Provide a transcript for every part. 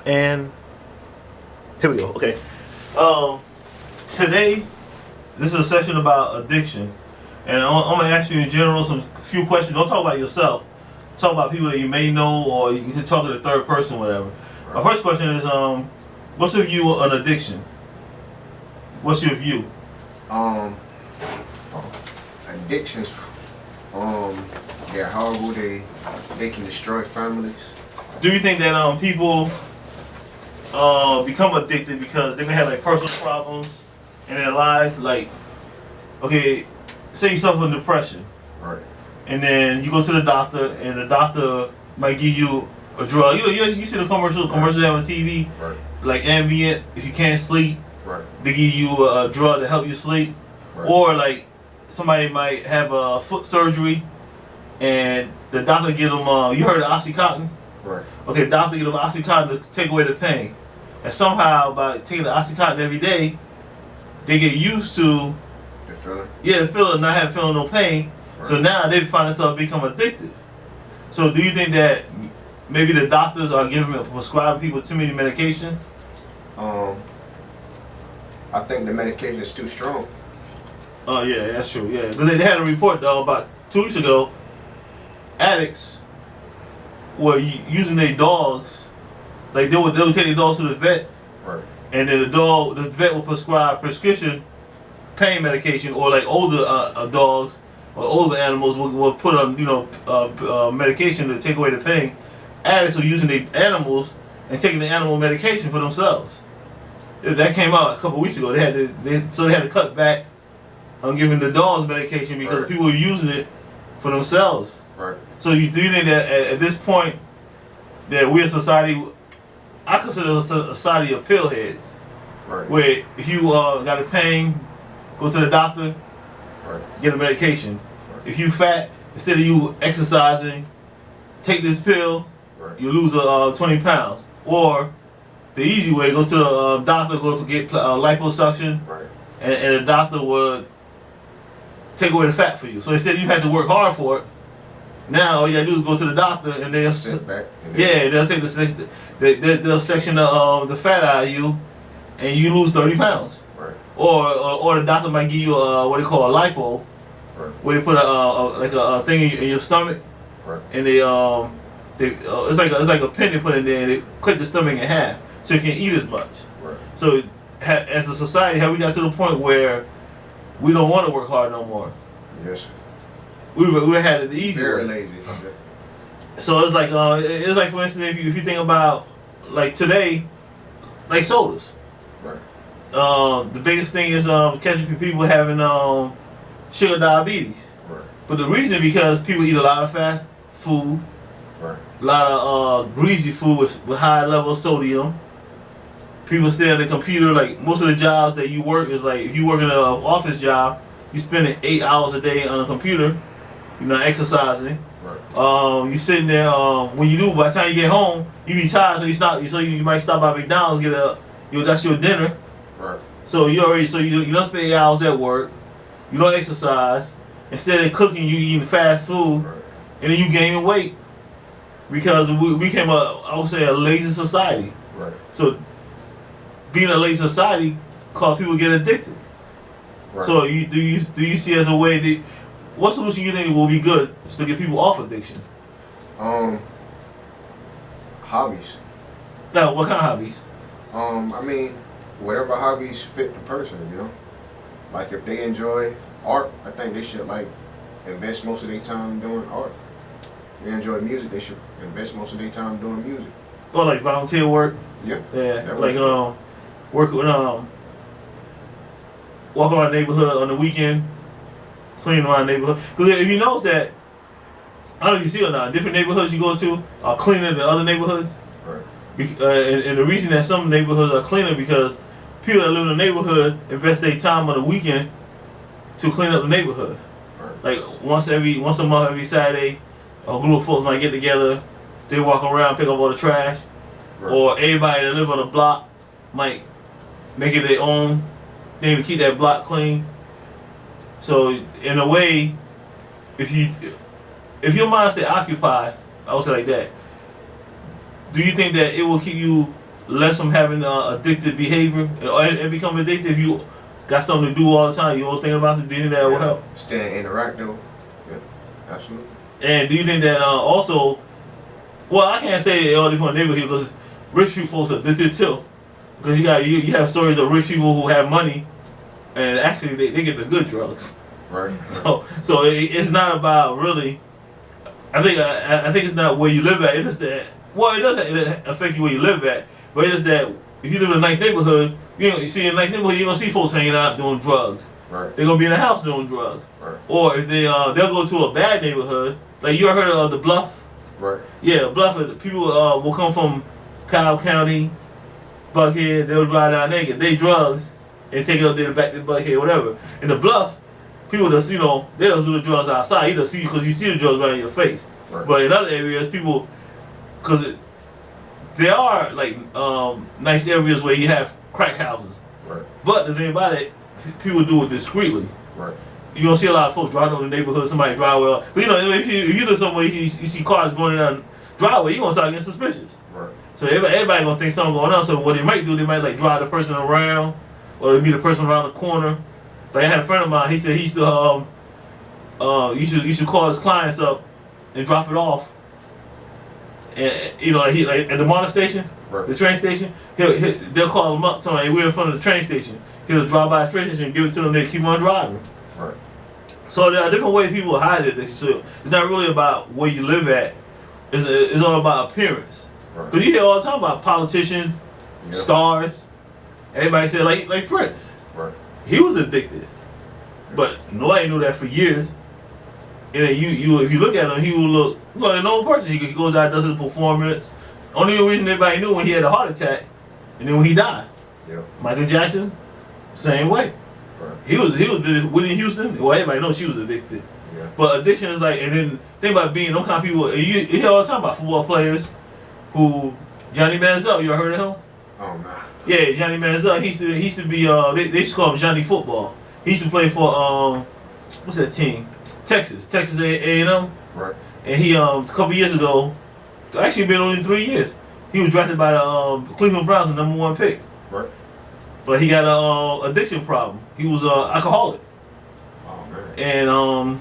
And here we go. Okay. Today, this is a session about addiction, and I'm gonna ask you in general some few questions. Don't talk about yourself. Talk about people that you may know, or you can talk to the third person, whatever. My first question is, what's your view on addiction? What's your view? Um, Addictions, they're horrible. They can destroy families. Do you think that people become addicted because they may have like personal problems in their lives? Like, okay, say you suffer from depression, Right. and then you go to the doctor, and the doctor might give you a drug. You see the commercials have on TV, Right. like Ambient. If you can't sleep, Right. they give you a drug to help you sleep. Right. Or like somebody might have a foot surgery, and the doctor give them. You heard of OxyContin? Right. Okay, the doctor give them OxyContin to take away the pain, and somehow by taking the OxyContin every day, they get used to The feeling. the feeling, not feeling no pain. Right. So now they find themselves become addicted. So do you think that maybe the doctors are prescribing people too many medications? I think the medication is too strong. Oh yeah, that's true. Yeah, because they had a report though about 2 weeks ago. Addicts were using their dogs, like they would take their dogs to the vet, Right. and then the vet would prescribe prescription pain medication, or like older dogs or older animals will put on medication to take away the pain. Addicts were using their animals and taking the animal medication for themselves. That came out a couple weeks ago. They had to cut back on giving the dogs medication because Right. people were using it for themselves. Right. So do you think that at this point that we're a society, I consider us a society of pillheads, Right. where if you got a pain, go to the doctor, Right. get a medication. Right. If you fat, instead of you exercising, take this pill, Right. you lose 20 pounds. Or the easy way, go to the doctor, go get liposuction, Right. and the doctor would take away the fat for you. So instead you had to work hard for it. Now all you gotta do is go to the doctor, and Sit back. And they'll take the section, they'll section the fat out of you, and you lose 30 pounds. Right. Or the doctor might give you what they call a lipo, Right. where they put a thing in your stomach, Right. and it's like a pin they put in there, and they cut the stomach in half so you can't eat as much. Right. So as a society, have we got to the point where we don't want to work hard no more? Yes. We had it the easy Very way. lazy. So it's like for instance, if you think about like today, like sodas. Right. The biggest thing is catching people having sugar diabetes. Right. But the reason because people eat a lot of fast food, Right. a lot of greasy food with high level of sodium. People stay on the computer. Like most of the jobs that you work is like if you work in an office job, you spending 8 hours a day on a computer. You're not exercising. Right. You sitting there. When you do, by the time you get home, you be tired, so you stop. So you might stop by McDonald's, that's your dinner. Right. So you don't spend 8 hours at work. You don't exercise. Instead of cooking, you eating fast food, Right. and then you gaining weight because we became I would say a lazy society. Right. So being a lazy society cause people to get addicted. Right. So do you see as a way that what solution you think will be good to get people off addiction? Hobbies. Now, what kind of hobbies? I mean, whatever hobbies fit the person, you know. Like if they enjoy art, I think they should like invest most of their time doing art. If they enjoy music, they should invest most of their time doing music. Or like volunteer work? Yeah. Yeah, That like works. work with walk around the neighborhood on the weekend, clean around the neighborhood. Because if you notice that, I don't know if you see it or not, different neighborhoods you go to are cleaner than other neighborhoods. Right. And the reason that some neighborhoods are cleaner because people that live in the neighborhood invest their time on the weekend to clean up the neighborhood. Right. Like once a month, every Saturday, a group of folks might get together. They walk around, pick up all the trash, Right. or everybody that live on the block might make it their own thing to keep that block clean. So in a way, if if your mind stay occupied, I would say like that. Do you think that it will keep you less from having addictive behavior and become addicted. If you got something to do all the time, you always thinking about it. Do you think that will help? Staying interactive. Yeah, absolutely. And do you think that also? Well, I can't say it all depends on neighborhood because rich people folks are addicted too. Because you have stories of rich people who have money, and actually they get the good drugs. Right. So it's not about really. I think it's not where you live at. It is that. Well, it does affect you where you live at, but it's that if you live in a nice neighborhood, you see in a nice neighborhood, you're gonna see folks hanging out doing drugs. Right. They're gonna be in the house doing drugs. Right. Or if they'll go to a bad neighborhood, like you ever heard of the Bluff? Right. Yeah, Bluff. People will come from Cobb County, Buckhead. They'll drive down there, get their drugs, and take it up there back to Buckhead, whatever. In the Bluff, people just they don't do the drugs outside. You just see because you see the drugs right in your face. Right. But in other areas, people, because there are like nice areas where you have crack houses. Right. But the thing about it, people do it discreetly. Right. You don't see a lot of folks driving on the neighborhood. Somebody drive well. But if you live somewhere, you see cars going down the driveway, you gonna start getting suspicious. Right. So everybody gonna think something going on. So what they might do, they might like drive the person around, or they meet a person around the corner. Like I had a friend of mine. He said he used to you should call his clients up and drop it off. And he like at the MARTA station, Right. the train station. They'll call him up, tell him, hey, we're in front of the train station. He'll drive by the train station and give it to them. They keep on driving. Right. So there are different ways people hide it. So it's not really about where you live at. It's all about appearance. Right. Cause you hear all the time about politicians, Yep. stars. Everybody said like Prince. Right. He was addicted, but nobody knew that for years. And then you if you look at him, he will look like a normal person. He goes out, does his performance. Only reason everybody knew when he had a heart attack, and then when he died. Yep. Michael Jackson, same way. Right. He was Whitney Houston. Well, everybody knows she was addicted. Yeah. But addiction is like, and then think about being those kind of people. You hear all the time about football players who Johnny Manziel. You ever heard of him? Oh man. Yeah, Johnny Manziel. He used to be they used to call him Johnny Football. He used to play for what's that team? Texas A&M. Right. And he a couple years ago, actually been only 3 years. He was drafted by the Cleveland Browns, the #1 pick. Right. But he got a addiction problem. He was alcoholic. Oh man. And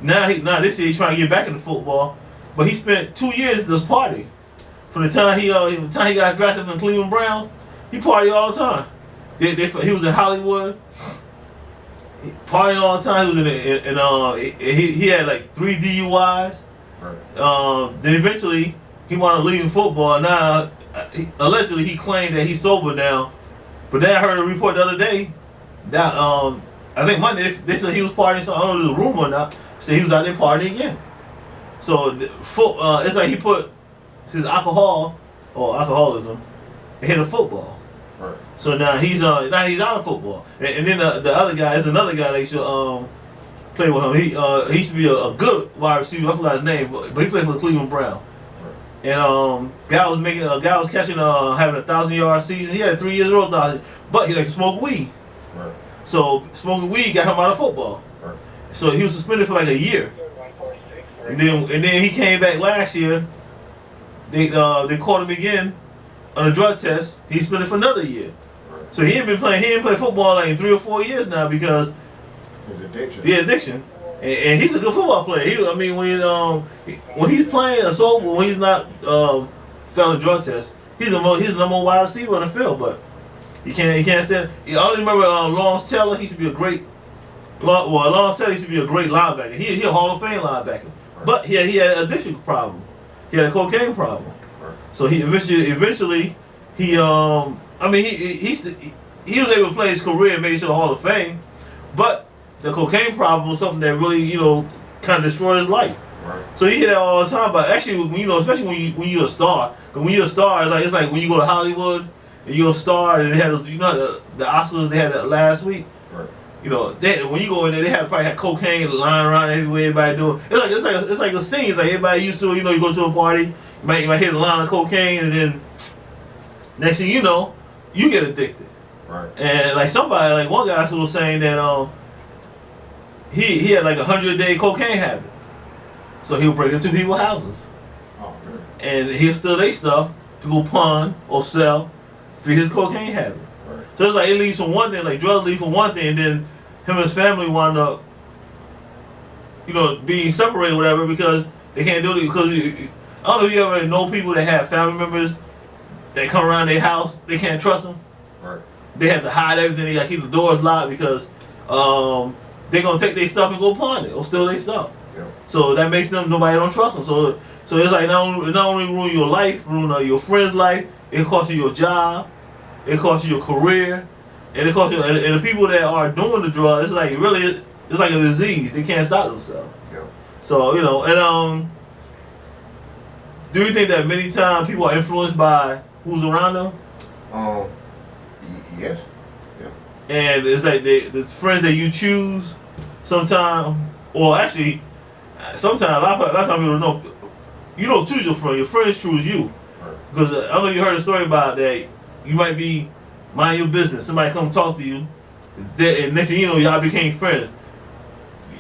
now this year he's trying to get back into football, but he spent 2 years just partying. From the time he got drafted from the Cleveland Browns, he partied all the time. He was in Hollywood, he partying all the time. He was he had like 3 DUIs. Right. Then eventually he wanted to leave football. And now allegedly he claimed that he's sober now, but then I heard a report the other day that I think Monday they said he was partying. So I don't know if it's a rumor or not. Said he was out there partying again. So it's like he put his alcohol or alcoholism ahead of football. Right. So now he's out of football. And then the other guy is another guy they should play with him. He used to be a good wide receiver. I forgot his name, but he played for the Cleveland Browns. Right. And guy was catching having a 1,000-yard season. He had 3 years old, but he like to smoke weed. Right. So smoking weed got him out of football. Right. So he was suspended for like a year. And then he came back last year. They caught him again on a drug test. He's suspended for another year. Right. So he ain't played football like in 3 or 4 years now because His addiction. the addiction. And he's a good football player. When he's playing sober, when he's not failing drug tests, he's the number 1 wide receiver on the field. But he can't stand. I only remember Lawrence Taylor. He used to be a great. Lawrence Taylor used to be a great linebacker. He a Hall of Fame linebaker. But he had an addiction problem. He had a cocaine problem. Right. So he eventually he was able to play his career and make it to the Hall of Fame, but the cocaine problem was something that really kind of destroyed his life. Right. So you hear that all the time. But actually, especially when you're a star, because when you're a star, it's like when you go to Hollywood and you're a star, and they had the Oscars they had that last week. Right. When you go in there, they probably had cocaine lying around everywhere. Everybody doing it's like a scene. It's like everybody used to. You go to a party, you might hit a line of cocaine, and then next thing you know, you get addicted. Right. And like one guy was saying that he had like 100-day cocaine habit, so he'll break into people's houses Oh man. and he'll steal their stuff, to go pawn or sell for his cocaine habit. Right. So it's like it leads from one thing, like drugs lead from one thing, and then him and his family wind up, being separated or whatever because they can't do it. Because I don't know if you ever know people that have family members that come around their house, they can't trust them. Right. They have to hide everything. They got to keep the doors locked because they're gonna take their stuff and go pawn it or steal their stuff. Yeah. So that makes them nobody don't trust them. So it's like not only ruin your life, ruin your friend's life. It costs you your job. It costs you your career, and it costs you. And the people that are doing the drugs, it's like really, it's like a disease. They can't stop themselves. Yeah. So and do you think that many times people are influenced by who's around them? Yes. And it's like the friends that you choose, sometimes, or actually, sometimes a lot of times people don't know. You don't choose your friend. Your friends choose you. Right. Because I know you heard a story about that. You might be mind your business. Somebody come talk to you, and next thing you know, y'all became friends.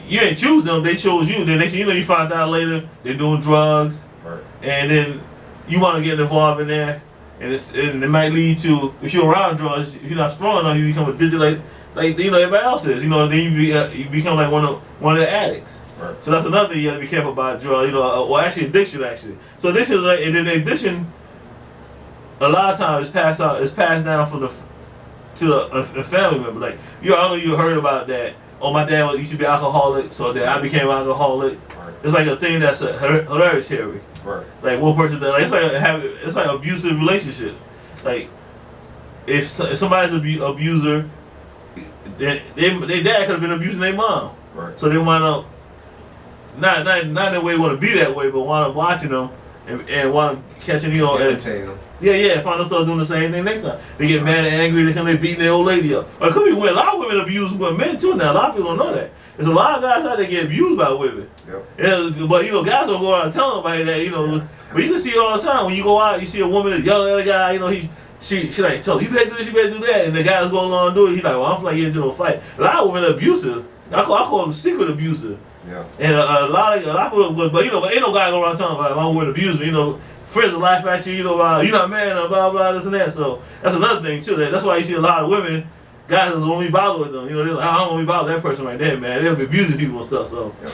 You didn't choose them; they chose you. Then next thing you know, you find out later they're doing drugs, Right. and then you want to get involved in there, and it might lead to, if you're around drugs, if you're not strong enough, you become addicted like everybody else is. Then you become like one of the addicts. Right. So that's another thing you have to be careful about drugs, or actually addiction actually. So this is like, and then the addiction, a lot of times it's passed down from to a family member. Like I know you heard about that. Oh, my dad used to be alcoholic, so then I became alcoholic. Right. It's like a thing that's hereditary. Right. Like one person that it's like abusive relationships. Like if somebody's abuser, their dad could have been abusing their mom. Right. So they wind up not in a way want to be that way, but wind up watching them and wind up catching Imitating them. find themselves doing the same thing next time. They get mad and angry. They beating their old lady up. Or it could be women. A lot of women abuse men too now. A lot of people don't know that. There's a lot of guys out there get abused by women. Yep. Yeah, but guys don't go around and tell nobody that. Yeah. But you can see it all the time. When you go out, you see a woman yelling at a guy. She like tell him, you better do this, you better do that, and the guy's going along and do it. He's like, well, I'm like getting into a fight. A lot of women are abusive. I call them secret abusive. Yeah. And a lot of people, but ain't no guy go around telling about my woman abuse me. Friends will laugh at you. You're not man, or blah blah this and that. So that's another thing too. That's why you see a lot of women, guys doesn't want to be bothered with them. They're like, I don't want to be bothered with that person right there, man. They'll be abusing people and stuff. So, Yeah.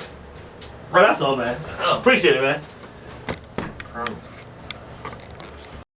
well, that's all, man. I appreciate it, man.